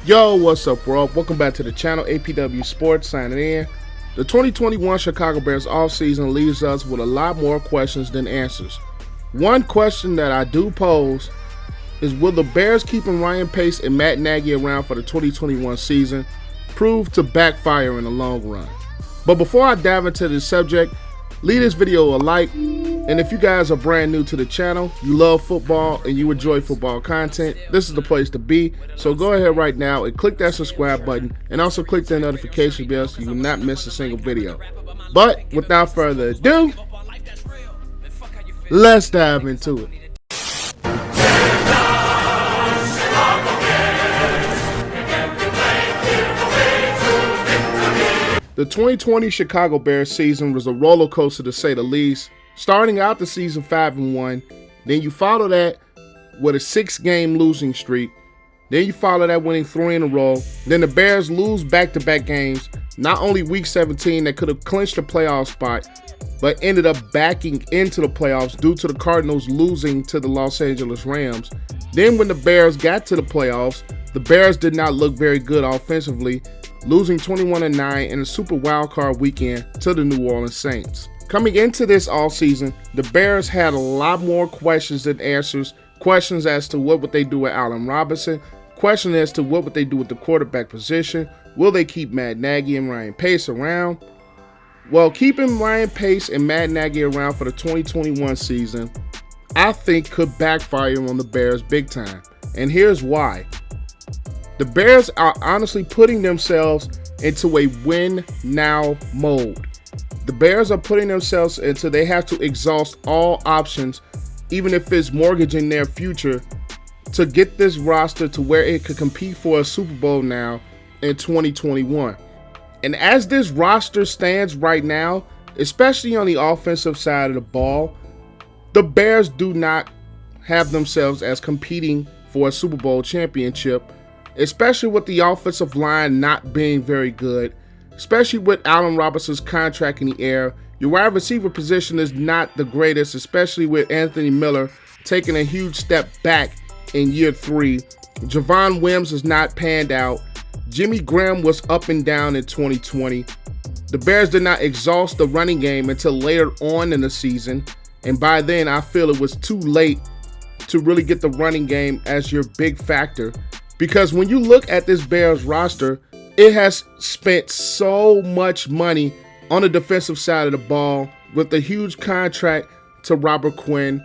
Yo, what's up, world? Welcome back to the channel. APW Sports signing in. The 2021 Chicago Bears offseason leaves us with a lot more questions than answers. One question that I do pose is, will the Bears keeping Ryan Pace and Matt Nagy around for the 2021 season prove to backfire in the long run? But before I dive into this subject, leave this video a like, and if you guys are brand new to the channel, you love football and you enjoy football content, this is the place to be. So go ahead right now and click that subscribe button, and also click that notification bell so you will not miss a single video. But without further ado, let's dive into it. The 2020 Chicago Bears season was a roller coaster to say the least. Starting out the season 5-1, then you follow that with a 6-game losing streak. Then you follow that winning 3 in a row. Then the Bears lose back-to-back games. Not only week 17 that could have clinched the playoff spot, but ended up backing into the playoffs due to the Cardinals losing to the Los Angeles Rams. Then when the Bears got to the playoffs, the Bears did not look very good offensively, losing 21-9 in a super wildcard weekend to the New Orleans Saints. Coming into this offseason, the Bears had a lot more questions than answers. Questions as to what would they do with Allen Robinson, questions as to what would they do with the quarterback position, will they keep Matt Nagy and Ryan Pace around? Well, keeping Ryan Pace and Matt Nagy around for the 2021 season, I think could backfire on the Bears big time. And here's why. The Bears are honestly putting themselves into a win-now mode. The Bears are putting themselves into they have to exhaust all options, even if it's mortgaging their future, to get this roster to where it could compete for a Super Bowl now in 2021. And as this roster stands right now, especially on the offensive side of the ball, the Bears do not have themselves as competing for a Super Bowl championship, especially with the offensive line not being very good, especially with Allen Robinson's contract in the air. Your wide receiver position is not the greatest, especially with Anthony Miller taking a huge step back in year 3. Javon Wims has not panned out. Jimmy Graham was up and down in 2020. The Bears did not exhaust the running game until later on in the season, and by then I feel it was too late to really get the running game as your big factor. Because when you look at this Bears roster, it has spent so much money on the defensive side of the ball with the huge contract to Robert Quinn.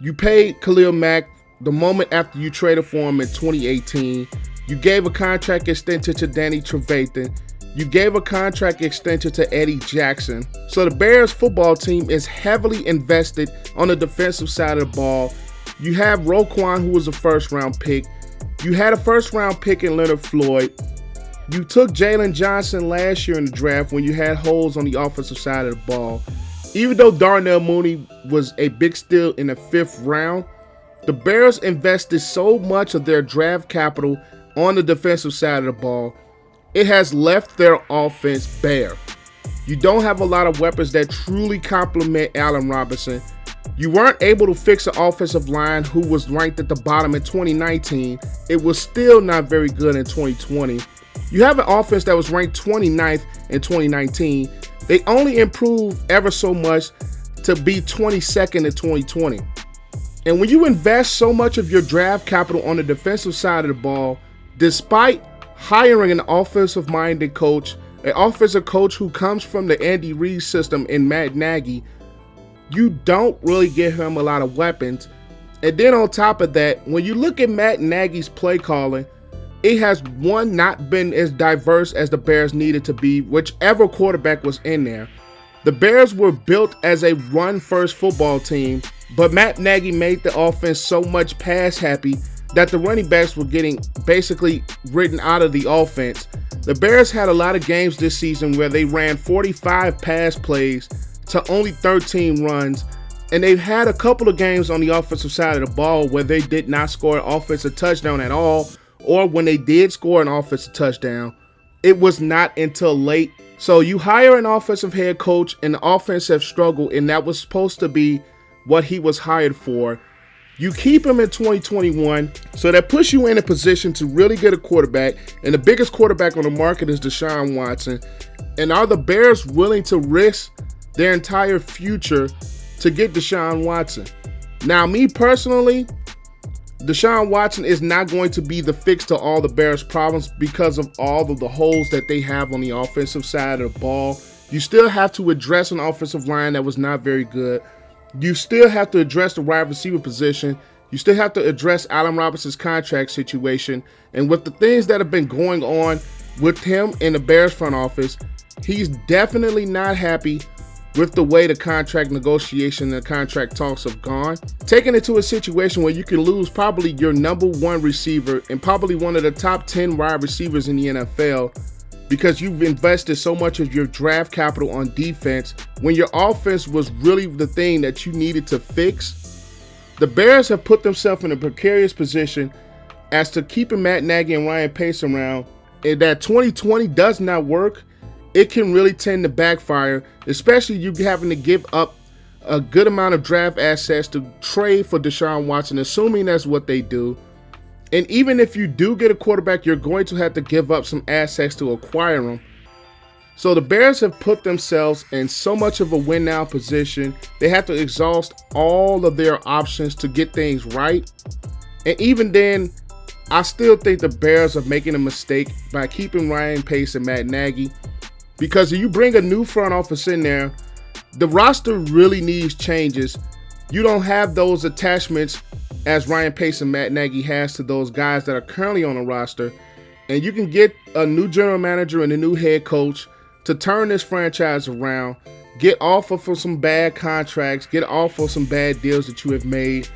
You paid Khalil Mack the moment after you traded for him in 2018. You gave a contract extension to Danny Trevathan. You gave a contract extension to Eddie Jackson. So the Bears football team is heavily invested on the defensive side of the ball. You have Roquan, who was a first-round pick. You had a first-round pick in Leonard Floyd. You took Jalen Johnson last year in the draft when you had holes on the offensive side of the ball. Even though Darnell Mooney was a big steal in the 5th round, the Bears invested so much of their draft capital on the defensive side of the ball, it has left their offense bare. You don't have a lot of weapons that truly complement Allen Robinson. You weren't able to fix an offensive line who was ranked at the bottom in 2019. It was still not very good in 2020. You have an offense that was ranked 29th in 2019. They only improved ever so much to be 22nd in 2020. And when you invest so much of your draft capital on the defensive side of the ball, despite hiring an offensive-minded coach, an offensive coach who comes from the Andy Reid system in Matt Nagy, you don't really give him a lot of weapons. And then on top of that, when you look at Matt Nagy's play calling, it has, one, not been as diverse as the Bears needed to be, whichever quarterback was in there. The Bears were built as a run-first football team, but Matt Nagy made the offense so much pass-happy that the running backs were getting basically written out of the offense. The Bears had a lot of games this season where they ran 45 pass plays to only 13 runs, and they've had a couple of games on the offensive side of the ball where they did not score an offensive touchdown at all, or when they did score an offensive touchdown, it was not until late. So you hire an offensive head coach and the offense have struggled, and that was supposed to be what he was hired for. You keep him in 2021, so that puts you in a position to really get a quarterback, and the biggest quarterback on the market is Deshaun Watson. And are the Bears willing to risk their entire future to get Deshaun Watson? Now, me personally, Deshaun Watson is not going to be the fix to all the Bears' problems because of all of the holes that they have on the offensive side of the ball. You still have to address an offensive line that was not very good. You still have to address the wide receiver position. You still have to address Allen Robinson's contract situation. And with the things that have been going on with him in the Bears front office, he's definitely not happy with the way the contract negotiation and the contract talks have gone. Taking it to a situation where you can lose probably your number one receiver and probably one of the top 10 wide receivers in the NFL because you've invested so much of your draft capital on defense when your offense was really the thing that you needed to fix. The Bears have put themselves in a precarious position as to keeping Matt Nagy and Ryan Pace around, and that 2020 does not work. It can really tend to backfire, especially you having to give up a good amount of draft assets to trade for Deshaun Watson, assuming that's what they do. And even if you do get a quarterback, you're going to have to give up some assets to acquire him. So the Bears have put themselves in so much of a win now position. They have to exhaust all of their options to get things right. And even then, I still think the Bears are making a mistake by keeping Ryan Pace and Matt Nagy. Because if you bring a new front office in there, the roster really needs changes. You don't have those attachments as Ryan Pace and Matt Nagy has to those guys that are currently on the roster. And you can get a new general manager and a new head coach to turn this franchise around, get off of some bad contracts, get off of some bad deals that you have made,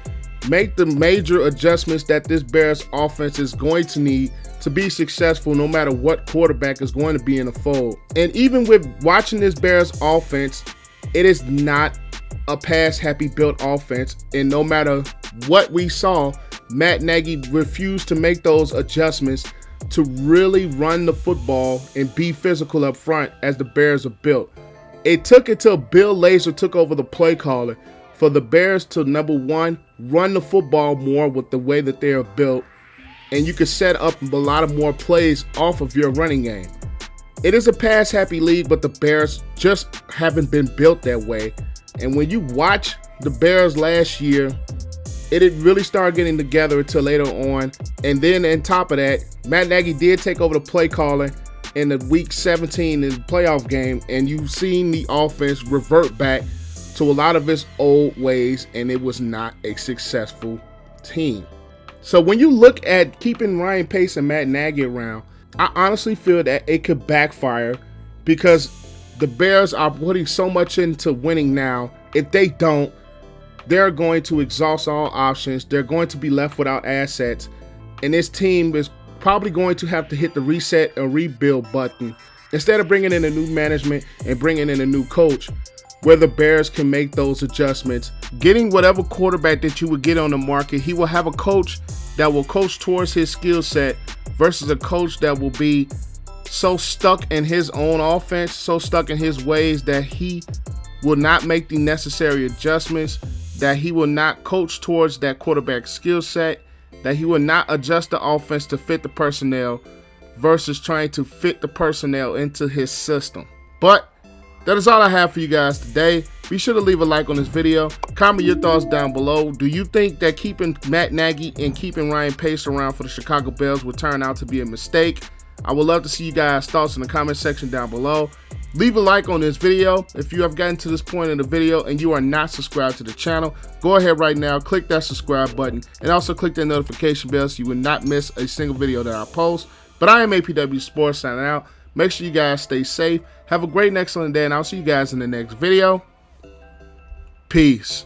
make the major adjustments that this Bears offense is going to need to be successful no matter what quarterback is going to be in the fold. And even with watching this Bears offense, it is not a pass-happy built offense. And no matter what we saw, Matt Nagy refused to make those adjustments to really run the football and be physical up front as the Bears are built. It took until Bill Lazor took over the play caller for the Bears to, number one, run the football more with the way that they are built. And you can set up a lot of more plays off of your running game. It is a pass-happy league, but the Bears just haven't been built that way. And when you watch the Bears last year, it didn't really start getting together until later on. And then on top of that, Matt Nagy did take over the play calling in the week 17 in the playoff game. And you've seen the offense revert back to a lot of its old ways, and it was not a successful team. So when you look at keeping Ryan Pace and Matt Nagy around, I honestly feel that it could backfire because the Bears are putting so much into winning now. If they don't, they're going to exhaust all options. They're going to be left without assets. And this team is probably going to have to hit the reset and rebuild button instead of bringing in a new management and bringing in a new coach, where the Bears can make those adjustments. Getting whatever quarterback that you would get on the market, he will have a coach that will coach towards his skill set versus a coach that will be so stuck in his own offense, so stuck in his ways that he will not make the necessary adjustments, that he will not coach towards that quarterback skill set, that he will not adjust the offense to fit the personnel versus trying to fit the personnel into his system. But that is all I have for you guys today. Be sure to leave a like on this video. Comment your thoughts down below. Do you think that keeping Matt Nagy and keeping Ryan Pace around for the Chicago Bears would turn out to be a mistake? I would love to see you guys' thoughts in the comment section down below. Leave a like on this video. If you have gotten to this point in the video and you are not subscribed to the channel, go ahead right now, click that subscribe button, and also click that notification bell so you will not miss a single video that I post. But I am APW Sports signing out. Make sure you guys stay safe. Have a great and excellent day, and I'll see you guys in the next video. Peace.